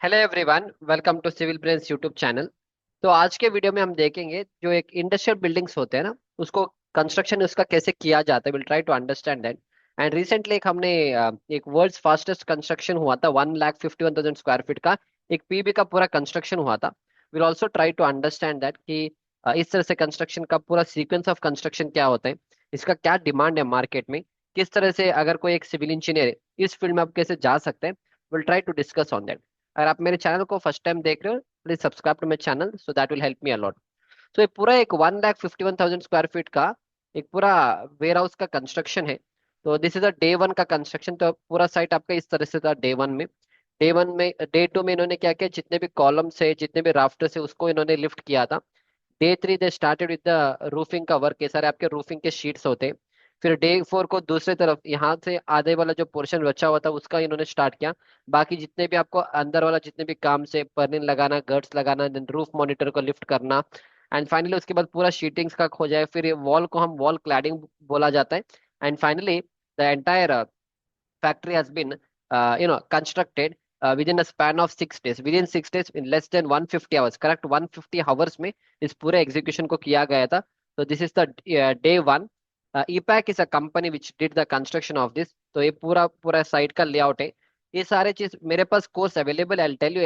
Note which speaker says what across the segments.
Speaker 1: Hello everyone, welcome to civil brains YouTube channel. तो आज के वीडियो में हम देखेंगे जो एक इंडस्ट्रियल बिल्डिंग्स होते हैं ना, उसको कंस्ट्रक्शन उसका कैसे किया जाता है। Will try to understand that. And recently एक हमने एक वर्ल्ड्स फास्टेस्ट कंस्ट्रक्शन हुआ था 1,51,000 स्क्वायर फीट का, एक पीबी का पूरा कंस्ट्रक्शन हुआ था। Will also try to understand that कि इस तरह से कंस्ट्रक्शन का पूरा सीक्वेंस ऑफ कंस्ट्रक्शन क्या होता है, इसका क्या डिमांड है मार्केट में, किस तरह से अगर कोई एक सिविल इंजीनियर इस फील्ड में आप कैसे जा सकते हैं। Will try to discuss on that. अगर आप मेरे चैनल को फर्स्ट टाइम देख रहे हो, please subscribe to my channel so that will help me a lot. तो ये पूरा एक 1,51,000 स्क्वायर फीट का एक पूरा वेयर हाउस का कंस्ट्रक्शन है। तो this is a day one का कंस्ट्रक्शन। तो पूरा साइट आपका इस तरह से था डे वन में डे टू में इन्होंने क्या किया, जितने भी कॉलम्स है जितने भी राफ्टर्स है उसको इन्होंने लिफ्ट किया था। Day three they started with the roofing का वर्क, ये सारे आपके रूफिंग के शीट्स होते हैं। फिर डे फोर को दूसरी तरफ यहाँ से आधे वाला जो पोर्शन बचा हुआ था उसका इन्होंने स्टार्ट किया। बाकी जितने भी आपको अंदर वाला जितने भी काम से पर्लिन लगाना, गर्ड्स लगाना, देन रूफ मॉनिटर को लिफ्ट करना, एंड फाइनली उसके बाद पूरा शीटिंग्स का हो जाए। फिर वॉल को हम वॉल क्लैडिंग बोला जाता है। And finally the entire factory has been constructed within a span of 6 days, within 6 days, in less than 150 hours, correct 150 hours में इस पूरे एग्जीक्यूशन को किया गया था। तो this is the day one. EPACK is a company which did the construction of this. तो ये पूरा पूरा साइट का लेआउट है। ये सारे चीज मेरे पास कोर्स अवेलेबल है, I tell you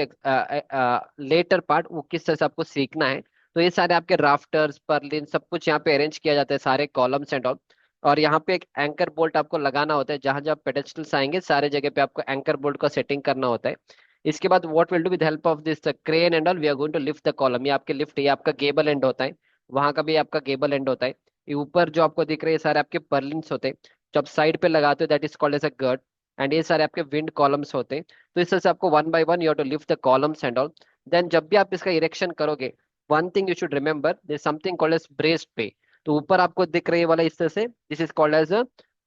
Speaker 1: later part वो किस तरह से आपको सीखना है। तो ये सारे आपके राफ्टर्स पर्लिन सब कुछ यहाँ पे अरेंज किया जाता है, सारे कॉलम्स एंड ऑल। और यहाँ पे एक एंकर बोल्ट आपको लगाना होता है, जहां जहां पेडेस्टल्स आएंगे सारे जगह पे आपको एंकर बोल्ट का सेटिंग करना होता है। इसके बाद what will do with help of this crane and all, we are going to lift the column. ये आपके लिफ्ट, ये आपका गेबल एंड होता है, वहां का भी आपका गेबल एंड होता है। ये ऊपर जो आपको दिख रहे हैं सारे आपके पर्लिन्स होते हैं, जो आप साइड पे लगाते हो that is called as a girder. And ये सारे आपके विंड कॉलम्स होते हैं। तो इस तरह से आपको one by one you have to lift the columns and all. Then जब भी आप इसका इरेक्शन करोगे, one thing you should remember, there something called as braced bay. तो ऊपर आपको दिख रही है वाला इस तरह से, this is called as a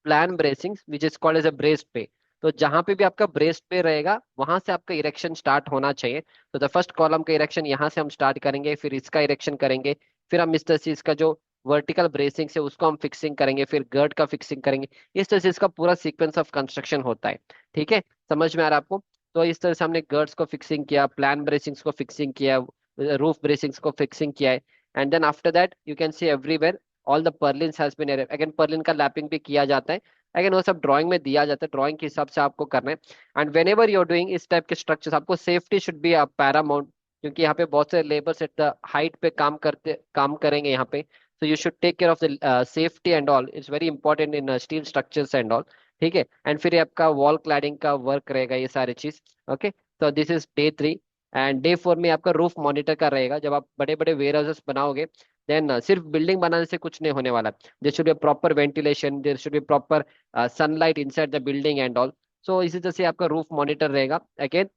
Speaker 1: plan bracing which is called as a braced bay. तो जहां पे भी आपका ब्रेस्ट पे रहेगा वहां से आपका इरेक्शन स्टार्ट होना चाहिए। तो द फर्स्ट कॉलम का इरेक्शन यहाँ से हम स्टार्ट करेंगे, फिर इसका इरेक्शन करेंगे, फिर हम इस तरह से इसका जो वर्टिकल ब्रेसिंग है उसको हम फिक्सिंग करेंगे, फिर गर्ड का फिक्सिंग करेंगे। इस तरह से इसका पूरा सीक्वेंस ऑफ कंस्ट्रक्शन होता है। ठीक है, समझ में आ रहा है आपको? तो इस तरह से हमने गर्ड्स को फिक्सिंग किया, प्लान ब्रेसिंग्स को फिक्सिंग किया, रूफ ब्रेसिंग्स को फिक्सिंग किया है। And then after that you can see everywhere all the purlins has been, again purlin का लैपिंग भी किया जाता है। अगेन वो सब ड्राइंग में दिया जाता है, ड्राइंग के हिसाब से आपको करना है। And whenever you are doing इस टाइप के स्ट्रक्चर्स, आपको सेफ्टी शुड बी पैरामाउंट, क्योंकि यहाँ पे बहुत से लेबर्स एट द हाइट पे काम करेंगे यहाँ पे। so you should take care of the safety and all, it's very important in steel structures and all। ठीक है, एंड फिर ये आपका वॉल क्लैडिंग का वर्क रहेगा, ये सारी चीज। ओके, तो this is day three. And day four में आपका रूफ मॉनिटर का रहेगा। जब आप बड़े बड़े वेयर हाउसेस बनाओगे, देन सिर्फ बिल्डिंग बनाने से कुछ नहीं होने वाला। There should be proper ventilation, there should be proper sunlight inside the building and all. So इसी तरह से आपका रूफ मॉनिटर रहेगा। अगेन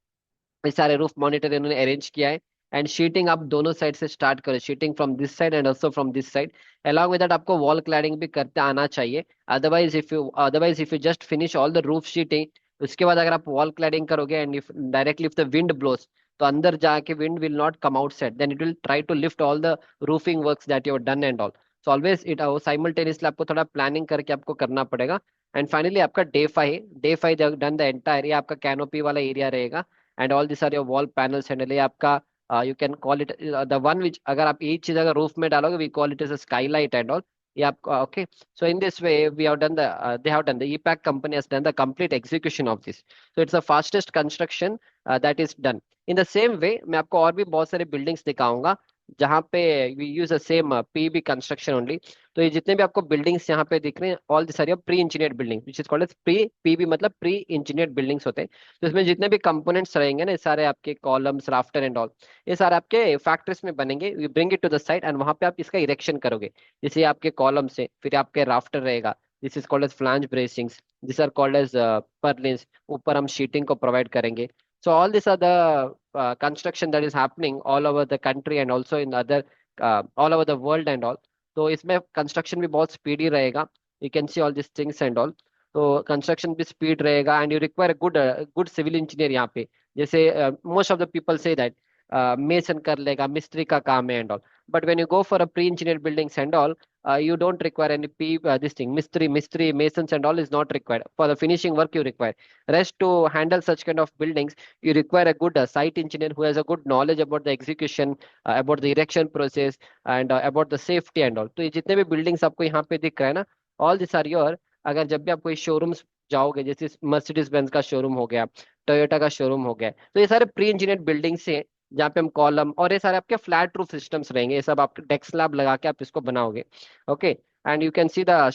Speaker 1: ये सारे रूफ मॉनिटर इन्होंने अरेंज किया है। एंड शीटिंग आप दोनों साइड से स्टार्ट करो, sheeting from this side and also from this side. Along with that आपको वॉल क्लैडिंग भी करते आना चाहिए। Otherwise if you just finish all the roof sheeting, उसके बाद अगर आप वॉल क्लैडिंग करोगे and if directly if the wind blows, तो अंदर जाके wind will not come outside, then it will try to lift all the roofing works that you have done and all. So always it simultaneously आपको थोड़ा planning करके आपको करना पड़ेगा। And finally आपका day five done the entire, ये आपका canopy वाला एरिया रहेगा। And all this are your wall panels and ये आपका you can call it the one which, अगर आप एक चीज अगर रूफ में डालोगे we call it as a skylight and all. ये आपका okay. So in this way we have done the they have done the EPACK company has done the complete execution of this. So it's the fastest construction that is done. In the same वे मैं आपको और भी बहुत सारे buildings दिखाऊंगा जहाँ पे we use the same PB construction only. तो ये जितने भी आपको बिल्डिंग्स यहाँ पे दिख रहे हैं, all this are your pre engineered building which is called as pre PB, मतलब प्री इंजीनियर्ड बिल्डिंग्स होते हैं। तो इसमें जितने भी कंपोनेंट्स रहेंगे ना, ये सारे आपके कॉलम्स राफ्टर एंड ऑल, ये सारे आपके फैक्ट्रीज में बनेंगे। You bring it to the site and वहां पे आप इसका इरेक्शन करोगे। जैसे आपके कॉलम्स है, फिर आपके राफ्टर रहेगा, this is called as flange bracings, this are called as purlins. ऊपर हम शीटिंग को प्रोवाइड करेंगे। So all this are the construction that is happening all over the country and also in other all over the world and all. तो इसमें construction भी बहुत speedy रहेगा। You can see all this things and all. तो construction भी speed रहेगा and you require good good civil engineer यहाँ पे। जैसे most of the people say that mason कर लेगा, मिस्त्री का काम है and all. But when you go for a pre engineer buildings and all, you don't require any this thing mystery masons and all is not required. For the finishing work you require. Rest, to handle such kind of buildings you require a good site engineer who has a good knowledge about the execution, about the erection process, and about the safety and all. तो ये जितने भी buildings आपको यहाँ पे दिख रहा है ना, all these are your, अगर जब भी आप कोई showrooms जाओगे, जैसे मर्सिडीज बेंज का शोरूम हो गया, टोयोटा का शोरूम हो गया, तो ये सारे प्री इंजीनियर्ड बिल्डिंग्स हैं जहाँ पे हम कॉलम और ये सारे आपके फ्लैट रूफ सिस्टम्स रहेंगे, ये सब आपके डेक स्लैब लगा के आप इसको बनाओगे। Okay, and you can see the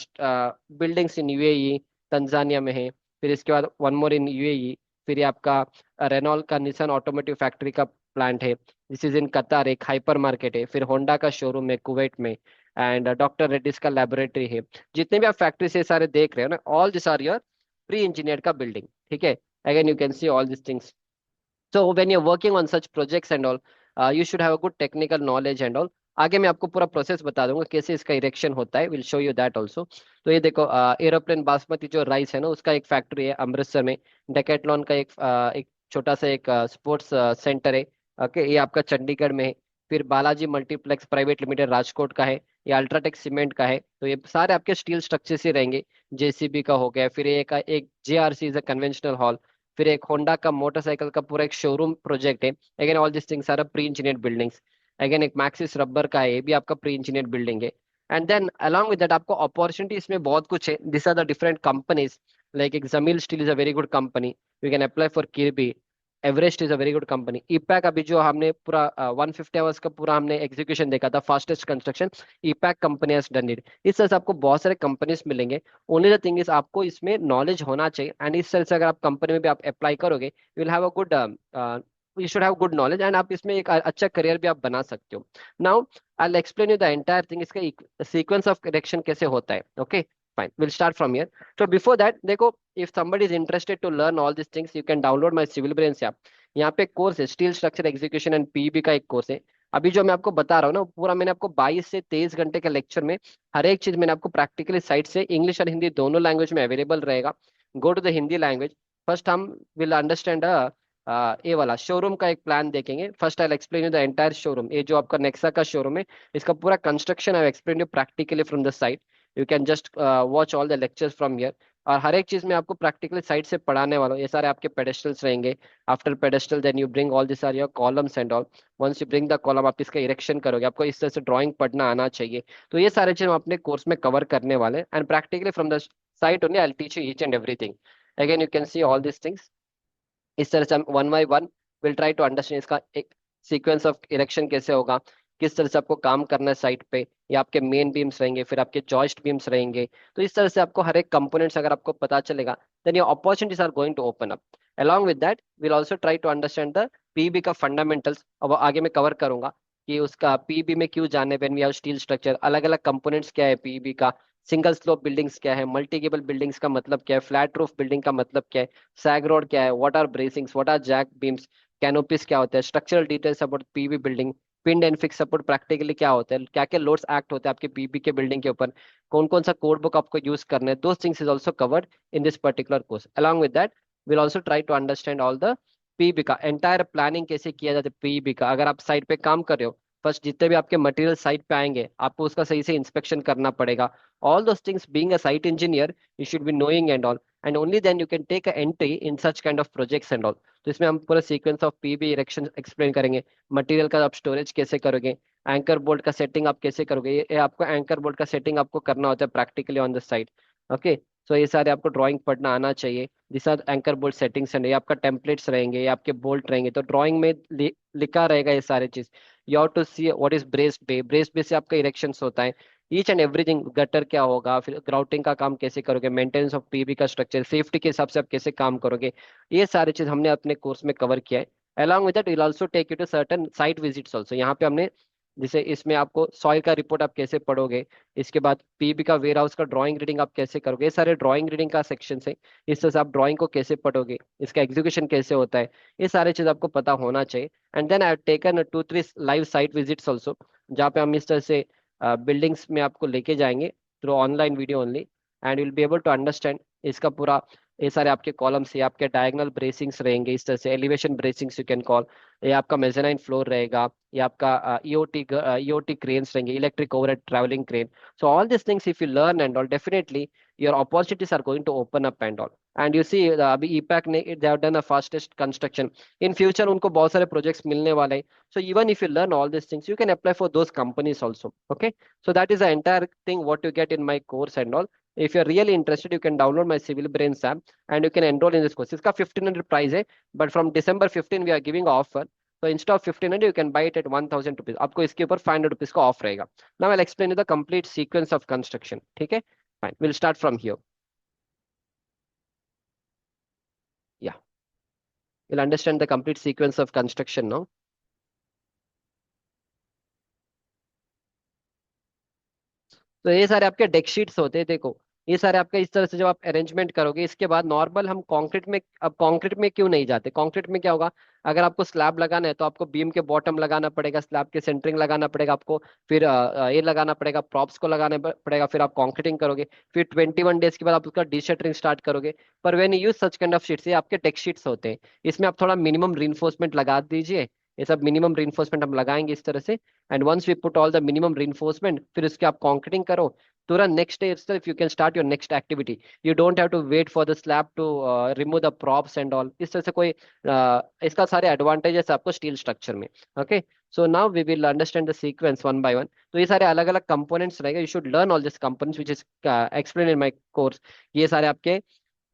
Speaker 1: buildings in UAE, Tanzania में है। फिर इसके बाद वन मोर इन यूएई, फिर ये आपका रेनॉल्ट का निसान ऑटोमोटिव फैक्ट्री का प्लांट है, दिस इज इन कतार, एक हाइपर मार्केट है। फिर होंडा का शोरूम है कुवैत में, एंड डॉक्टर रेड्डीज का लेबोरेटरी है। जितने भी आप फैक्ट्री से सारे देख रहे हो ना, all this are your pre engineered का बिल्डिंग। ठीक है, again you can see all this things. So when you're working on such projects and all, you should have a good technical knowledge and all. आगे मैं आपको पूरा process बता दूंगा कैसे इसका इरेक्शन होता है, will show you that also. तो ये देखो, एरोप्लेन बासमती जो राइस है ना, उसका एक फैक्ट्री है अमृतसर में। डेकेटलॉन का एक छोटा सा एक स्पोर्ट्स सेंटर है। ओके, ये आपका चंडीगढ़ में है। फिर Balaji multiplex private limited Rajkot का है। ये अल्ट्राटेक सीमेंट का है। तो ये सारे आपके स्टील स्ट्रक्चर से रहेंगे। जेसीबी का हो गया, फिर एक JRC is a conventional hall. फिर एक होंडा का मोटरसाइकिल का पूरा एक शोरूम प्रोजेक्ट है। Again all this things are pre engineered buildings. Again एक मैक्सिस रबर का है, ये भी आपका प्री इंजीनियर्ड बिल्डिंग है। And then along with that आपको अपॉर्चुनिटी इसमें बहुत कुछ है। This are the different companies, like एक Zamil steel is a very good company, you can apply for किरबी। Everest is a very good company. EPACK अभी जो हमने पूरा 150 आवर्स का पूरा हमने एग्जीक्यूशन देखा था, fastest construction, EPACK company has done it. इस तरह से आपको बहुत सारे कंपनीज मिलेंगे। ओनली द थिंग इज आपको इसमें नॉलेज होना चाहिए, एंड इस तरह से अगर आप कंपनी में भी आप अप्लाई करोगे, you will have a good, you should have good knowledge, and आप इसमें एक अच्छा करियर भी आप बना सकते हो। Now I will explain you the entire thing, इसका सीक्वेंस ऑफ करेक्शन कैसे होता है। Okay fine, will start from here. तो बिफोर दैट देखो, if somebody is interested to learn all these things, you can download my civil brains app। यहाँ पे course है steel structure execution and PEB का एक कोर्स है। अभी जो मैं आपको बता रहा हूँ ना, पूरा मैंने आपको 22 से 23 घंटे के लेक्चर में हर एक चीज मैंने आपको प्रैक्टिकली साइट से इंग्लिश और हिंदी दोनों लैंग्वेज में अवेलेबल रहेगा। Go to the Hindi language. First हम विल अंडरस्टैंड ये वाला शोरूम का एक प्लान देखेंगे। First I explain you the entire showroom. ये जो आपका नेक्सा का शोरूम है, इसका पूरा construction I explain you practically from the site. You can just watch all the lectures from here. और हर एक चीज में आपको प्रैक्टिकली साइट से पढ़ाने वाला हूँ। ये सारे आपके पेडेस्टल्स रहेंगे। After pedestal then you bring all this are your columns and all. Once you bring the column, आप इसका इरेक्शन करोगे, आपको इस तरह से ड्राइंग पढ़ना आना चाहिए। तो ये सारे चीज हम अपने कोर्स में कवर करने वाले हैं, and practically from the site only I will teach you each and everything. Again you can see all this things. इस तरह से हम one by one will try to understand इसका एक सीक्वेंस ऑफ इरेक्शन कैसे होगा, किस तरह से आपको काम करना है साइट पे। ये आपके मेन बीम्स रहेंगे, फिर आपके जॉइस्ट बीम्स रहेंगे। तो इस तरह से आपको हर एक कंपोनेंट्स अगर आपको पता चलेगा, then your opportunities are going to open up. along with that we'll also try to understand the PB का फंडामेंटल्स। अब आगे मैं कवर करूंगा कि उसका पीबी में क्यों जाने, when we have steel structure, अलग अलग कंपोनेंट्स क्या है पीबी का, सिंगल स्लोप बिल्डिंग्स क्या है, मल्टी गेबल बिल्डिंग्स का मतलब क्या है, फ्लैट रूफ बिल्डिंग का मतलब क्या है, सैग रोड क्या है, what are bracings, what are jack beams, canopies क्या होता है, structural details about PB building, pin and fix support practically क्या होता है, क्या क्या लोड्स एक्ट होते हैं आपके पीबी के बिल्डिंग के ऊपर, कौन कौन सा कोड बुक आपको यूज करना है, दो things is also covered in this particular course. Along with that will also try to understand all the PB का एंटायर प्लानिंग कैसे किया जाता है। पीबी का अगर आप साइट पे काम कर रहे हो, फर्स्ट जितने भी आपके मटेरियल साइट पे आएंगे, आपको उसका सही से इंस्पेक्शन करना पड़ेगा। All those things, being a site engineer you should be knowing and all, and only then you can take a entry in such kind of projects and all. तो इसमें हम पूरा sequence of PB erection explain करेंगे। Material का आप storage कैसे करोगे, anchor bolt का सेटिंग आप कैसे करोगे, ये आपको एंकर बोल्ट का सेटिंग आपको करना होता है practically on the site. Okay, so ये सारे आपको ड्राइंग पढ़ना आना चाहिए। This are anchor bolt settings and ये आपका टेम्पलेट्स रहेंगे, ये आपके बोल्ट रहेंगे, तो ड्राइंग में लिखा रहेगा ये सारे चीज। You have to see what is braced bay, braced bay से आपका इरेक्शंस होता है। ईच एंड एवरीथिंग, गटर क्या होगा, फिर ग्राउटिंग का काम कैसे करोगे, मेंटेनेंस ऑफ पीबी का स्ट्रक्चर, सेफ्टी के हिसाब से आप कैसे काम करोगे, ये सारी चीज हमने अपने कोर्स में कवर किया है। Along with that will also take you to certain site visits also. यहाँ पे हमने जैसे इसमें आपको सॉइल का रिपोर्ट आप कैसे पढ़ोगे, इसके बाद पीबी का वेयर हाउस का ड्राइंग रीडिंग आप कैसे करोगे, ये सारे ड्राइंग रीडिंग का सेक्शन है। इस तरह से आप ड्राइंग को कैसे पढ़ोगे, इसका एग्जीक्यूशन कैसे होता है, ये सारे चीज आपको पता होना चाहिए। And then I have taken 2-3 live site visits also, जहाँ पे हम इस तरह से बिल्डिंग्स में आपको लेके जाएंगे through online video only, and will be able to understand इसका पूरा ये सारे आपके कॉलम्स, ये आपके डायगोनल ब्रेसिंग्स रहेंगे, इस तरह से elevation bracings you can call. ये आपका मेजनाइन फ्लोर रहेगा, ये आपका ईओटी क्रेन्स रहेंगे, electric overhead travelling crane. So all this things if you learn and all, definitely your opportunities are going to open up and all. And you see अभी ईपैक ने they have done a fastest construction. In future उनको बहुत सारे projects मिलने वाले हैं। So even if you learn all this things, you can apply for those companies also. Okay, so that is the entire thing what you get in my course and all. If you're really interested, you can download my Civil Brains app and you can enroll in this course. इसका 1500 price है, but from December 15 we are giving offer. So instead of 1500 you can buy it at 1000 rupees. आपको इसके ऊपर 500 rupees का of रहेगा। Now I'll explain you the complete sequence of construction. ठीक है, fine, we'll start from here. Yeah, you'll understand the complete sequence of construction now. तो ये सारे आपके डेक शीट्स होते हैं, देखो ये सारे आपका इस तरह से जब आप अरेंजमेंट करोगे, इसके बाद नॉर्मल हम कंक्रीट में, अब कंक्रीट में क्यों नहीं जाते, कंक्रीट में क्या होगा, अगर आपको स्लैब लगाना है तो आपको बीम के बॉटम लगाना पड़ेगा, स्लैब के सेंटरिंग लगाना पड़ेगा आपको, फिर ये लगाना पड़ेगा, प्रॉप्स को लगाना पड़ेगा, फिर आप कंक्रीटिंग करोगे, फिर 21 डेज के बाद आप उसका डीशटरिंग स्टार्ट करोगे। पर when you use such kind of sheets, ये आपके टेक शीट्स होते हैं, इसमें आप थोड़ा मिनिमम रीइंफोर्समेंट लगा दीजिए। ये सब मिनिमम रीइंफोर्समेंट हम लगाएंगे इस तरह से। And once we put all the minimum reinforcement, फिर उसके आप कंक्रीटिंग करो, तुरंत next day itself you can start your next activity. You don't have to wait for the slab to remove the props and all. इस तरह से कोई इसका सारे एडवांटेजेस आपको स्टील स्ट्रक्चर में। Okay, so now we will understand the sequence one by one. तो ये सारे अलग अलग कंपोनेंट्स रहेंगे, you should learn all this components which is explain in my course. ये सारे आपके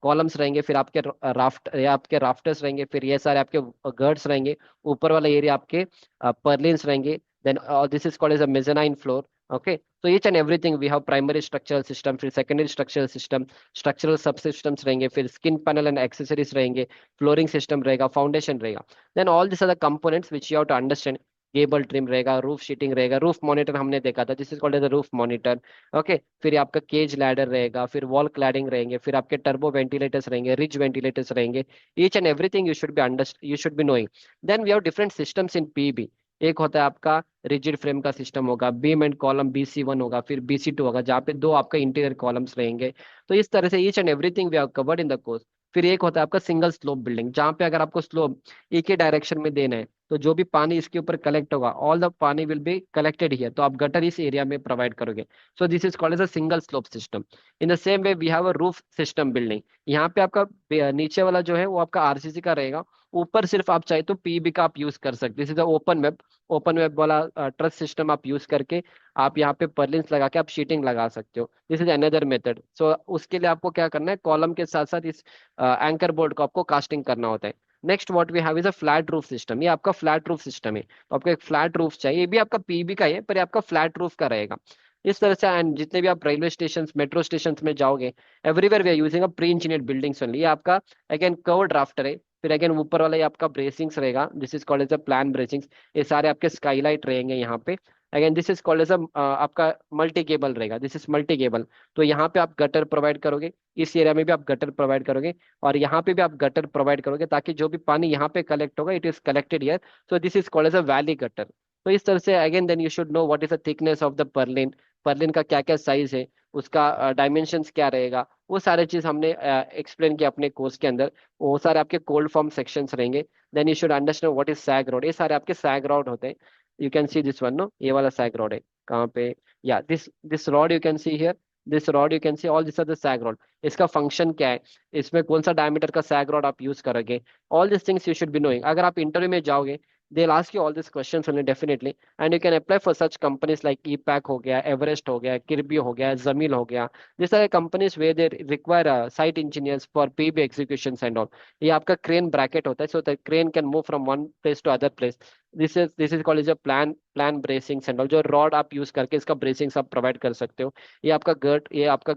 Speaker 1: कॉलम्स रहेंगे, फिर आपके राफ्ट या आपके राफ्टर्स रहेंगे, फिर ये सारे आपके गर्ड्स रहेंगे, ऊपर वाला एरिया आपके पर्लिन्स रहेंगे, then this is called as a mezzanine floor. Okay, so each and everything we have primary structural system, फिर secondary structural system, structural subsystems रहेंगे, फिर skin panel and accessories रहेंगे, flooring system रहेगा, foundation रहेगा। then all these are the components which you have to understand। Gable trim रहेगा, roof sheeting रहेगा, roof monitor हमने देखा था, this is called as a roof monitor. Okay, फिर आपका केज लैडर रहेगा, फिर वॉल क्लैडिंग रहेंगे, फिर आपके टर्बो वेंटिलेटर्स रहेंगे, रिज वेंटिलेटर्स रहेंगे। Each and everything you should be knowing. Then we have different systems in PB. एक होता है आपका रिजिड फ्रेम का सिस्टम होगा, बीम एंड कॉलम BC1 होगा, फिर BC2 होगा, जहाँ पे दो आपका इंटीरियर कॉलम्स रहेंगे। तो इस तरह से each and everything we have covered in the course. फिर एक होता है आपका सिंगल स्लोप बिल्डिंग, जहाँ पे अगर आपको स्लोप एक ही डायरेक्शन में देना है, तो जो भी पानी इसके ऊपर कलेक्ट होगा, all the pani will be collected here, तो आप गटर इस एरिया में प्रोवाइड करोगे। So this is called as a single slope system. In the same way we have a roof system building. यहाँ पे आपका नीचे वाला जो है वो आपका RCC का रहेगा, ऊपर सिर्फ आप चाहे तो PB का आप यूज कर सकते। This is open web, open web वाला ट्रस सिस्टम आप यूज करके आप यहाँ पे पर्लिन्स लगा के आप शीटिंग लगा सकते हो। This is another method. So उसके लिए आपको क्या करना है, कॉलम के साथ साथ इस एंकर बोर्ड को आपको कास्टिंग करना होता है। Next what we have is a flat roof system. ये आपका फ्लैट रूफ सिस्टम है, तो आपको एक फ्लैट रूफ चाहिए, ये भी आपका PB का ही है पर ये आपका फ्लैट रूफ का रहेगा। इस तरह से एंड जितने भी आप रेलवे स्टेशन, मेट्रो स्टेशन में जाओगे, everywhere we are using a pre engineered buildings only. ये आपका अगेन कर्व्ड राफ्टर है, फिर अगेन ऊपर वाला ये आपका ब्रेसिंग्स रहेगा, this is called as a plan bracings. ये सारे आपके स्काईलाइट रहेंगे यहाँ पे। Again this is called as a आपका मल्टी केबल रहेगा, दिस इज मल्टी केबल। तो यहाँ पे आप गटर प्रोवाइड करोगे, इस एरिया में भी आप गटर प्रोवाइड करोगे, और यहाँ पे भी आप गटर प्रोवाइड करोगे, ताकि जो भी पानी यहाँ पे कलेक्ट होगा it is collected here. So this is called as a valley gutter. तो इस तरह से again then you should know what is the thickness of the purlin, purlin का क्या क्या साइज है, उसका डायमेंशंस क्या रहेगा, वो सारे चीज हमने एक्सप्लेन किया अपने कोर्स के अंदर। वो सारे आपके कोल्ड फॉर्म सेक्शंस रहेंगे। Then you should understand what is sag rod, ये सारे आपके सैग रॉड होते हैं। You can see this one, no, ये वाला सैग रॉड है कहाँ पे, या this this rod you can see here, this rod you can see, all this are the sag rod. इसका फंक्शन क्या है, इसमें कौन सा डायमीटर का सैग रॉड आप यूज करोगे, all this things you should be knowing. अगर आप इंटरव्यू में जाओगे, they'll ask you all these questions only definitely, and you can apply for such companies like EPAC हो गया, एवरेस्ट हो गया, किर्बी हो गया, जमील हो गया। these are the companies where they require site engineers for PB executions and all। ये आपका क्रेन ब्रैकेट होता है, so the crane can move from one place to other place। this is called as a plan bracings and all। जो rod आप use करके इसका ब्रेसिंग्स आप provide कर सकते हो। ये आपका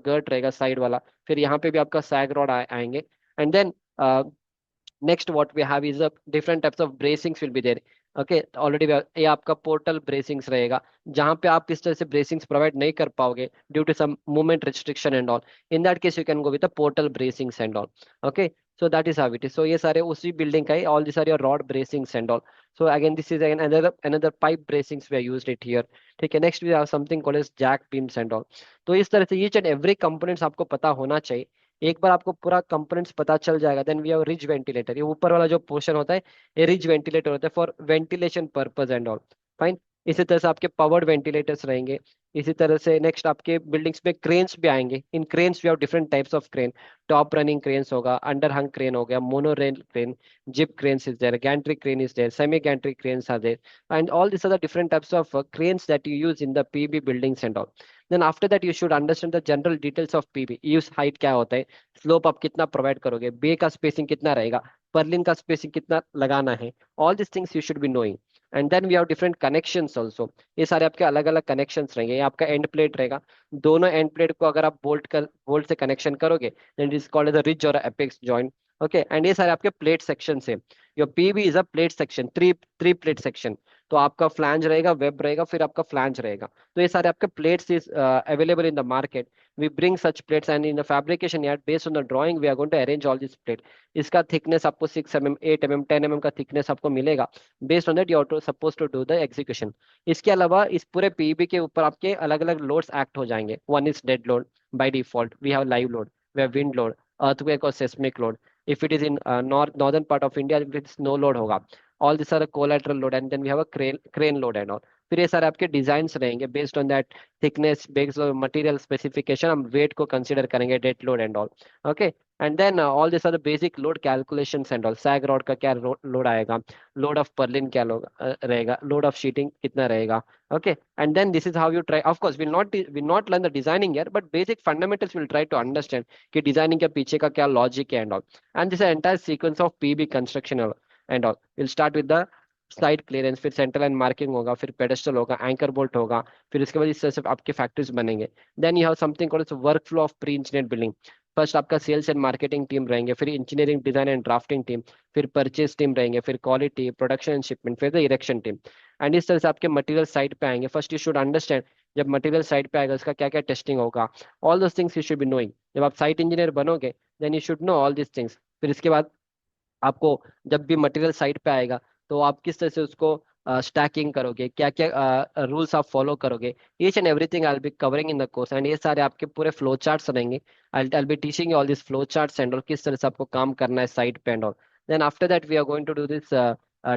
Speaker 1: गर्ट रहेगा साइड वाला, फिर यहाँ पे भी आपका सैग रॉड आएंगे। And then next what we have is a different types of bracings will be there. Okay, already ये आपका पोर्टल ब्रेसिंग्स रहेगा, जहां पे आप इस तरह से ब्रेसिंग्स प्रोवाइड नहीं कर पाओगे due to some movement restriction and all. In that case you can go with the portal bracings and all. Okay, so that is how it is. So ये सारे उसी बिल्डिंग का है, all this are your rod bracings and all. So again this is again another pipe bracings we are used it here. ठीक है, next we have something called as jack beams and all. तो इस तरह से each and every components आपको पता होना चाहिए। एक बार आपको पूरा कंपोनेंट्स पता चल जाएगा, then we have ridge ventilator. ये ऊपर वाला जो पोर्शन होता है ये रिज वेंटिलेटर होता है for ventilation purpose and all. Fine. इसी तरह से आपके पावर्ड वेंटिलेटर्स रहेंगे। इसी तरह से नेक्स्ट आपके बिल्डिंग्स में क्रेन्स भी आएंगे। In cranes we have different types of crane. Top running cranes होगा, अंडर हंग क्रेन हो गया, monorail crane, jib cranes is there, gantry crane is there, semi gantry cranes are there, and all these are the different types of cranes that you use in the PB buildings and all. Then after that you should understand the general details of PB। Use height क्या होता है, slope आप कितना provide करोगे, बे का spacing कितना रहेगा, Perlin का स्पेसिंग कितना लगाना है, all this things you should be knowing. And then we have different connections also. ये सारे आपके अलग अलग कनेक्शंस रहेंगे। ये आपका एंड प्लेट रहेगा, दोनों एंड प्लेट को अगर आप बोल्ट से कनेक्शन करोगे then it is called as a ridge और एपेक्स जॉइंट। ओके, एंड ये सारे आपके प्लेट सेक्शन है। Your PB is a plate section, three three plate section. तो आपका फ्लैंज रहेगा, वेब रहेगा, फिर आपका फ्लैंज रहेगा। तो ये सारे आपके plates is available in the market. We bring such plates and in the fabrication yard based on the drawing we are going to arrange all this plate. इसका थिकनेस आपको 6 mm, 8 mm, 10 mm का thickness आपको मिलेगा। Based on that you are suppose to do the execution. इसके अलावा इस पूरे PB के ऊपर आपके अलग अलग लोड्स एक्ट हो जाएंगे। One is dead load, by default we have live load, we have wind load, earthquake और seismic load. if it is in northern part of India, it is no load होगा। all these are a collateral load and then we have a crane load and all। फिर ये सारे आपके design रहेंगे based on that thickness, based on material specification, हम weight को consider करेंगे, dead load and all. Okay, and then all this are the basic load calculations and all. Sag rod का क्या लोड आएगा, लोड ऑफ पर्लिन क्या रहेगा, load of sheeting कितना रहेगा। Okay, and then this is how you try, of course will not learn the designing here, but basic fundamentals will try to understand कि designing के पीछे का क्या लॉजिक है and all. and this entire sequence of PB construction and all will start with the side clearance, फिर centre line marking होगा, फिर pedestal होगा, एंकर बोल्ट होगा, फिर इसके बाद इस तरह से आपके फैक्ट्रीज बनेंगे। Then you have something called work flow of pre engineer building. First आपका सेल्स एंड मार्केटिंग टीम रहेंगे, फिर engineering design and drafting team, फिर परचेज टीम रहेंगे, फिर क्वालिटी प्रोडक्शन एंड शिपमेंट, फिर द इरेक्शन टीम। एंड इस तरह से आपके मटेरियल साइड पे आएंगे। फर्स्ट यू शुड अंडरस्टैंड जब मटेरियल साइड पे आएगा उसका क्या क्या टेस्टिंग होगा, all those things you should be knowing. जब आप साइट इंजीनियर बनोगे then you should know all this things. फिर इसके बाद आपको जब भी मटेरियल साइट पे आएगा तो आप किस तरह से उसको स्टैकिंग करोगे, क्या क्या रूल्स आप फॉलो करोगे, each and everything I will be covering in the course. And ये सारे आपके पूरे फ्लो चार्ट्स रहेंगे। I be teaching all this flow charts and all, किस तरह से आपको काम करना है साइट पे and all. Then after that we are going to do this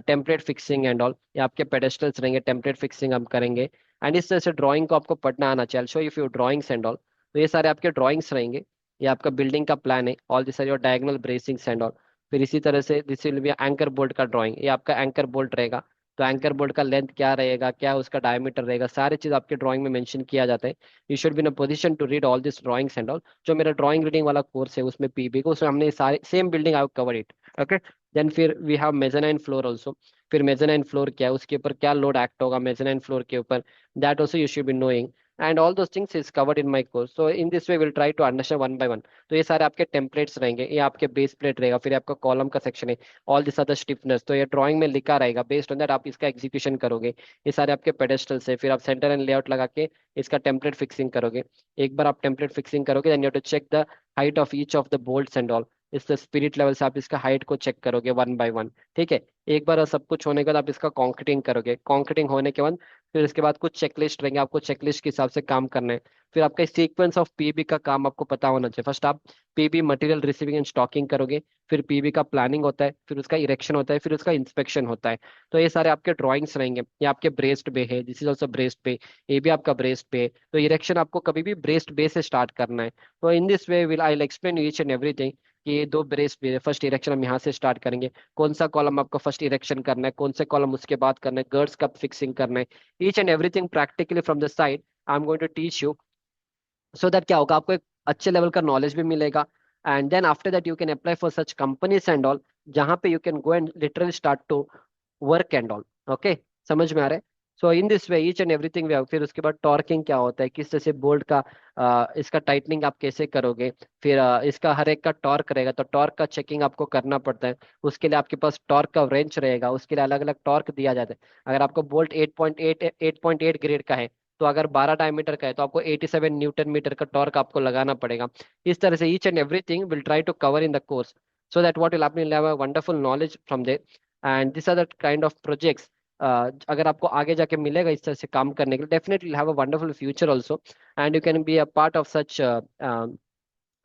Speaker 1: template fixing and all. ये आपके पेडेस्टल्स रहेंगे, टेम्पलेट फिक्सिंग हम करेंगे। एंड इस तरह से ड्राइंग को आपको पढ़ना आना चाहिए। Show if you drawings and all. तो ये सारे आपके ड्राइंग्स रहेंगे। ये आपका बिल्डिंग का प्लान है, all this are your diagonal bracings and all. फिर इसी तरह से this will be anchor bolt का ड्राइंग। ये आपका एंकर बोल्ट रहेगा। तो एंकर बोल्ट का लेंथ क्या रहेगा, क्या उसका डायमीटर रहेगा, सारी चीज आपके ड्राइंग में मेंशन किया जाता है। You should be in a position to read all this drawings and all. जो मेरा ड्राइंग रीडिंग वाला कोर्स है उसमें पीबी को, उसमें हमने सारे same building I cover it. Okay, then फिर we have mezzanine floor also. फिर मेजनाइन फ्लोर क्या है, उसके ऊपर क्या लोड एक्ट होगा मेजनाइन फ्लोर के ऊपर, that also you should be knowing. And all those things is covered in my course. So in this way will try to understand one by one. तो ये सारे आपके टेम्पलेट्स रहेंगे। ये आपके बेस प्लेट रहेगा, फिर आपका कॉलम का सेक्शन है, ऑल दिस अदर स्टिफनेस। तो ये ड्राइंग में लिखा रहेगा, बेस्ड ऑन दैट आप इसका एग्जीक्यूशन करोगे। ये सारे आपके पेडेस्टल्स है, फिर आप सेंटर एंड लेआउट लगा के इसका टेम्पलेट फिक्सिंग करोगे। एक बार आप टेम्पलेट फिक्सिंग करोगे then you have to check the height of each of the bolts and all. इस स्पिरिट लेवल से आप इसका हाइट को चेक करोगे वन बाय वन। ठीक है, एक बार सब कुछ होने के बाद आप इसका कॉन्क्रीटिंग करोगे। कॉन्क्रीटिंग होने के बाद फिर इसके बाद कुछ चेकलिस्ट रहेंगे, आपको चेकलिस्ट के हिसाब से काम करना है। फिर आपका सीक्वेंस ऑफ पीबी का काम आपको पता होना चाहिए। फर्स्ट आप PB material receiving and stocking करोगे, फिर पीबी का प्लानिंग होता है, फिर उसका इरेक्शन होता है, फिर उसका इंस्पेक्शन होता है। तो ये सारे आपके ड्राइंग्स रहेंगे। ये आपके ब्रेस्ट बे है, दिस इज ऑल्सो ब्रेस्ट बे, ये भी आपका ब्रेस्ट बे। तो इरेक्शन आपको कभी भी ब्रेस्ट बे से स्टार्ट करना है। तो इन this way will I explain each and everything कि ये दो ब्रेस्ट बे है। फर्स्ट इरेक्शन हम यहाँ से स्टार्ट करेंगे, कौन सा कॉलम आपको फर्स्ट इरेक्शन करना है, कौन से कॉलम उसके बाद करना है, गर्ड्स कब फिक्सिंग करना है, each and everything practically from the side I am going to teach you. So that क्या होगा, आपको एक अच्छे लेवल का नॉलेज भी मिलेगा। And then after that you can apply for such companies and all, जहाँ पे you can go and literally start to work and all. Okay, समझ में आ रहा है। So in this way each and everything way. फिर उसके बाद टॉर्किंग क्या होता है, किस तरह से बोल्ट का इसका टाइटनिंग आप कैसे करोगे। फिर इसका हर एक का टॉर्क रहेगा, तो टॉर्क का चेकिंग आपको करना पड़ता है। उसके लिए आपके पास टॉर्क का रेंच रहेगा, उसके लिए अलग अलग टॉर्क दिया जाता है। अगर आपको बोल्ट 8.8 ग्रेड का है, तो अगर 12 डायमीटर का है तो आपको 87 न्यूटन मीटर का टॉर्क आपको लगाना पड़ेगा। इस तरह से each and everything will try to cover in the course, so that what will happen, have a wonderful knowledge from there. And this are the kind of projects अगर आपको आगे जाके मिलेगा इस तरह से काम करने के लिए, definitely have a wonderful future also. And you can be a part of such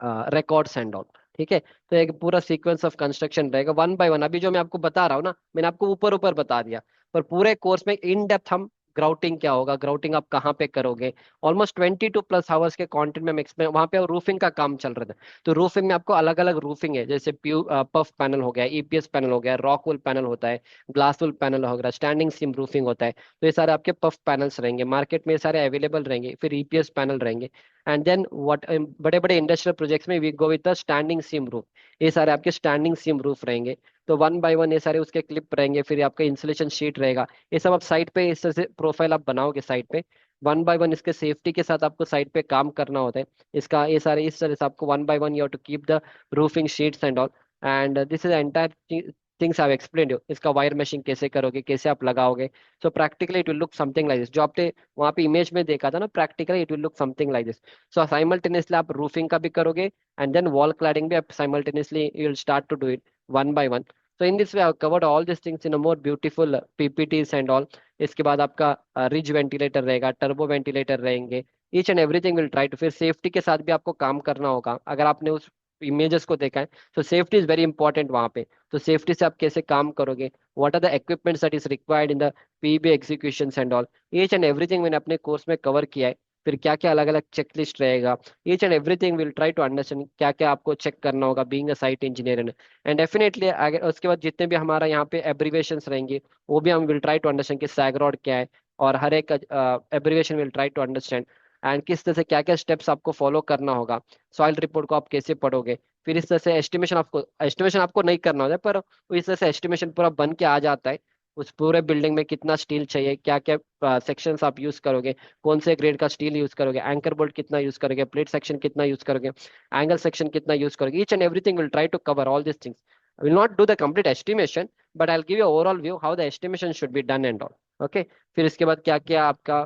Speaker 1: records and all. ठीक है, तो एक पूरा सीक्वेंस ऑफ कंस्ट्रक्शन रहेगा वन बाय वन। अभी जो मैं आपको बता रहा हूँ ना, मैंने आपको ऊपर ऊपर बता दिया, पर पूरे कोर्स में इन डेप्थ हम ग्राउटिंग क्या होगा, ग्राउटिंग आप कहाँ पे करोगे, ऑलमोस्ट 22+ आवर्स के कंटेंट में हम एक्सप्लेन। वहाँ पे रूफिंग का काम चल रहा था, तो रूफिंग में आपको अलग अलग रूफिंग है, जैसे पफ पैनल हो गया, ईपीएस पैनल हो गया, रॉक वुल पैनल होता है, ग्लास वुल पैनल हो गया, स्टैंडिंग सीम रूफिंग होता है। तो ये सारे आपके पफ पैनल्स रहेंगे, मार्केट में ये सारे अवेलेबल रहेंगे। फिर ईपीएस पैनल रहेंगे। एंड देन व्हाट, बड़े बड़े इंडस्ट्रियल प्रोजेक्ट्स में we go with the standing seam roof. ये सारे आपके स्टैंडिंग सीम रूफ रहेंगे। तो वन बाय वन ये सारे उसके क्लिप रहेंगे, फिर आपका इंसुलेशन शीट रहेगा। ये सब आप साइट पे इस तरह से प्रोफाइल आप बनाओगे साइट पे, वन बाय वन इसके सेफ्टी के साथ आपको साइट पे काम करना होता है। इसका ये सारे इस तरह से आपको one by one you have to keep the roofing sheets and all. And this is entire things I explain you. इसका वायर मेशिंग कैसे करोगे, कैसे आप लगाओगे। So practically it will look something like this. जो आपने वहाँ पे इमेज में देखा था ना, practically it will look something like this. So simultaneously आप रूफिंग का भी करोगे, एंड देन वॉल क्लैडिंग भी आप simultaneously you will start to do it one by one. So in this way, I've covered all these things in a more beautiful PPTs and all. इसके बाद आपका ridge ventilator रहेगा, turbo ventilator रहेंगे, each and everything will try to. फिर safety के साथ भी आपको काम करना होगा। अगर आपने उस इमेजेस को देखा है, तो सेफ्टी इज वेरी इंपॉर्टेंट वहाँ पे। तो सेफ्टी से आप कैसे काम करोगे, what are the equipments that is required in the PB execution and all, each and everything मैंने अपने कोर्स में कवर किया है। फिर क्या क्या अलग अलग चेकलिस्ट रहेगा, each and everything will try to understand क्या क्या आपको चेक करना होगा being a site engineer. And definitely अगर उसके बाद जितने भी हमारा यहाँ पे एब्रीवेशंस रहेंगे, वो भी हम विल ट्राई टू अंडरस्टैंड कि सैगरॉड क्या है, और हर एक abbreviation will try to understand. And किस तरह से क्या क्या स्टेप्स आपको फॉलो करना होगा, सॉइल रिपोर्ट को आप कैसे पढ़ोगे। फिर इस तरह से एस्टिमेशन आपको नहीं करना होता है, पर इस तरह से एस्टिमेशन पूरा बन के आ जाता है। उस पूरे बिल्डिंग में कितना स्टील चाहिए, क्या क्या सेक्शंस आप यूज करोगे, कौन से ग्रेड का स्टील यूज करोगे, एंकर बोल्ट कितना यूज करोगे, प्लेट सेक्शन कितना यूज करोगे, एंगल सेक्शन कितना यूज करोगे। Each and everything will try to cover all this things. I will not do the complete estimation, but I'll give you overall view how the estimation should be done and all. Okay. फिर इसके बाद क्या क्या आपका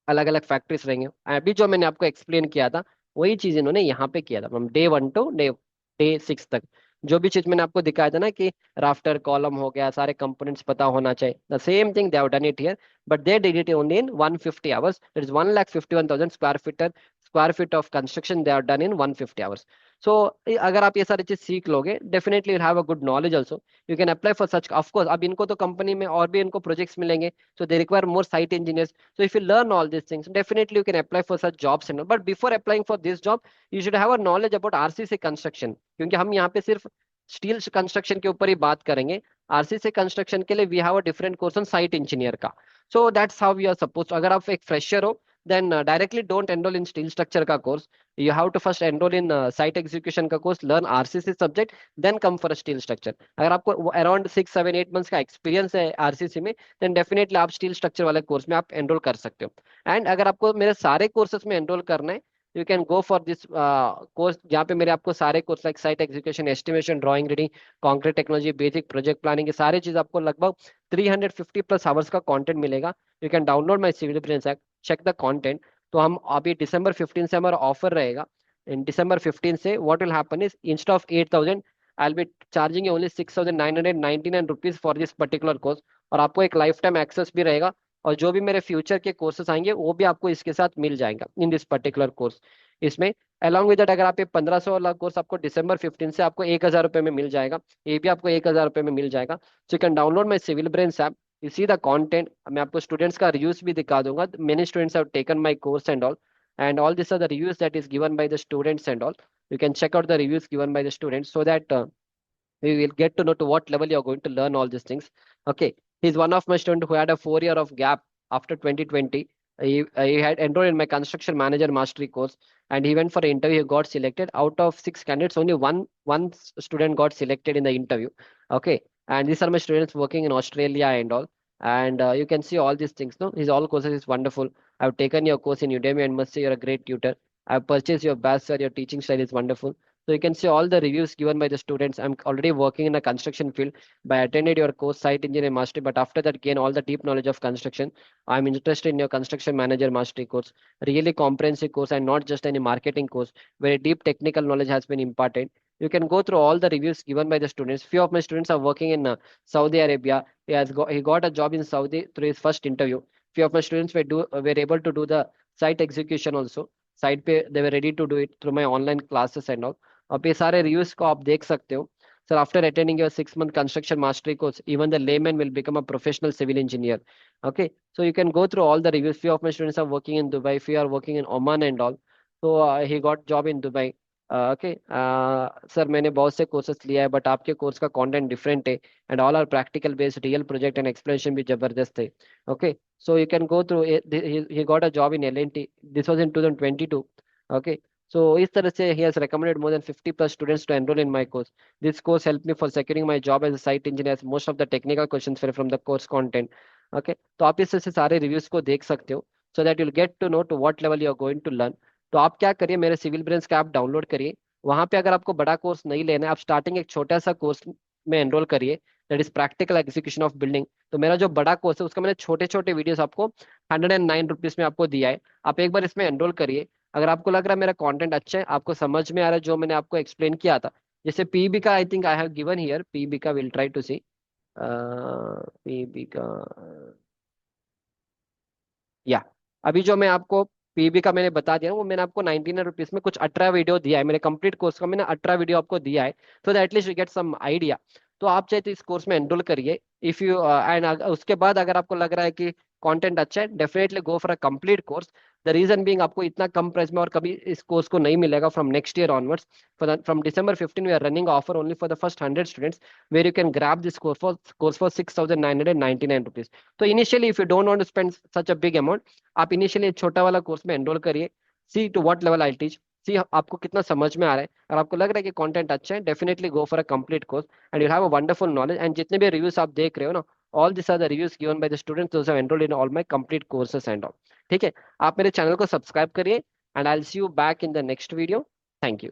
Speaker 1: अलग अलग factories रहेंगे, अभी जो मैंने आपको एक्सप्लेन किया था वही चीज इन्होंने यहाँ पे किया था, फ्रॉम डे 1 टू डे 6 तक। जो भी चीज मैंने आपको दिखाया था ना कि राफ्टर कॉलम हो गया, सारे कंपोनेंट्स पता होना चाहिए, the same thing they have done it here, but they did it only in 150 hours. That is 1,51,000 square feet of construction they have done in 150 hours. So अगर आप ये सारी चीज सीख लोगे, definitely you have a good knowledge also. You can apply for such, of course अब इनको तो कंपनी में और भी इनको प्रोजेक्ट्स मिलेंगे, so they require more site engineers. So if you learn all these things, definitely you can apply for such jobs and all. But before applying for this job, you should have a knowledge about RCC construction, क्योंकि हम यहाँ पे सिर्फ steel construction के ऊपर ही बात करेंगे। RCC construction के लिए we have a different course on site engineer का। So that's how we are suppose. अगर आप एक फ्रेशर हो, then directly don't enroll in steel structure का course. You have to first enroll in site execution का course, learn RCC subject, then come for steel structure. अगर आपको around 6, 7, 8 months का experience है आरसीसी में, देन डेफिनेटली आप steel structure वाले course में आप एनरोल कर सकते हो। एंड अगर आपको मेरे सारे कोर्सेज में एनरोल करना है, you can go for this course, जहाँ पे मेरे आपको सारे course like site execution, estimation, drawing, reading, concrete technology, basic project planning, ये सारी चीज आपको लगभग 350+ आवर्स का कंटेंट मिलेगा। You can download my Civil Brains app, check the content. तो हम अभी December 15 से हमारा ऑफर रहेगा। इन December 15 से what will happen is, instead of 8,000 I will B charging only 6,999 rupees for this particular course. और आपको एक लाइफ टाइम एक्सेस भी रहेगा, और जो भी मेरे फ्यूचर के कोर्सेस आएंगे वो भी आपको इसके साथ मिल जाएगा इन दिस पर्टिकुलर कोर्स। इसमें अलॉन्ग विद दैट, अगर आप ये 1500 वाला कोर्स आपको December 15 से आपको 1,000 रुपये में मिल जाएगा, ये भी आपको 1,000 रुपये में मिल जाएगा। So you can download my Civil Brains app, you see the content. मैं आपको स्टूडेंट्स का रिव्यूज भी दिखा दूंगा, many students have taken my course and all these are the reviews that is given by the students and all. You can check out the reviews given by the students, so that we will get to know to what level you are going to learn all these things. Okay, he's one of my student who had a 4 year of gap after 2020. He had enrolled in my construction manager mastery course, and he went for an interview. He got selected. Out of 6 candidates, only one student got selected in the interview. Okay, and these are my students working in Australia and all. And you can see all these things. No, his all courses is wonderful. I've taken your course in Udemy and must say you're a great tutor. I've purchased your batch, sir. Your teaching style is wonderful. So you can see all the reviews given by the students. I'm already working in the construction field. By attended your course, site engineer mastery, but after that gain all the deep knowledge of construction. I'm interested in your construction manager mastery course. Really comprehensive course and not just any marketing course. Very deep technical knowledge has been imparted. You can go through all the reviews given by the students. Few of my students are working in Saudi Arabia. He got a job in Saudi through his first interview. Few of my students were able to do the site execution also. Side पे, they were ready to do it through my online classes and all. अब ये सारे reviews को आप देख सकते हो। Sir, after attending your 6 month construction mastery course, even the layman will become a professional civil engineer. Okay, so you can go through all the reviews. Few of my students are working in Dubai, few are working in Oman and all. So he got job in Dubai. Okay sir, मैंने बहुत से courses लिया है, but आपके course का content different है, and all are practical based, real project and explanation भी जबरदस्त है। Okay, so you can go through it. He got a job in L&T. This was in 2022. Okay, so इस तरह से he has recommended more than 50 plus students to enroll in my course. This course helped me for securing my job as a site engineer, as most of the technical questions were from the course content. Okay, तो आप इस तरह से सारे reviews को देख सकते हो, so that you'll get to know to what level you are going to learn. तो आप क्या करिए, मेरे सिविल ब्रेन्स का ऐप डाउनलोड करिए। वहां पे अगर आपको बड़ा कोर्स नहीं लेना है, आप स्टार्टिंग एक छोटा सा कोर्स में एनरोल करिए, that is practical execution of building. तो मेरा जो बड़ा कोर्स है उसका मैंने छोटे छोटे वीडियोस आपको 109 रुपीज में आपको दिया है। आप एक बार इसमें एनरोल करिए। अगर आपको लग रहा है मेरा कंटेंट अच्छा है, आपको समझ में आ रहा है जो मैंने आपको एक्सप्लेन किया था, जैसे पीबी का, I think I have given here PB का, will try to see PB का, या अभी जो मैं आपको पीबी का मैंने बता दिया ना, वो मैंने आपको 99 रुपीज में कुछ 18 वीडियो दिया है, मेरे कंप्लीट कोर्स का मैंने 18 वीडियो आपको दिया है, तो that at least you get some idea. तो आप चाहे तो इस कोर्स में एनरोल करिए, इफ यू एंड उसके बाद अगर आपको लग रहा है कि कंटेंट अच्छा है, definitely go for a complete course. The reason being, आपको इतना कम प्राइस में और कभी इस कोर्स को नहीं मिलेगा from next year onwards. From December 15 we are running offer only for the first 100 students, where you can grab this course for 6,999 rupees. तो initially if you don't want to spend such a big amount, आप initially एक छोटा वाला course में enroll करिए। See to what level I teach, see आपको कितना समझ में आ रहा है। और आपको लग रहा है कि कंटेंट अच्छा है, definitely go for a complete course and you have a wonderful knowledge. And जितने भी रिव्यूज आप देख रहे हो ना, all this are the reviews given by the students those have enrolled in all my complete courses and all. ठीक है, आप मेरे चैनल को सब्सक्राइब करिए, and I will see you back in the next video. Thank you.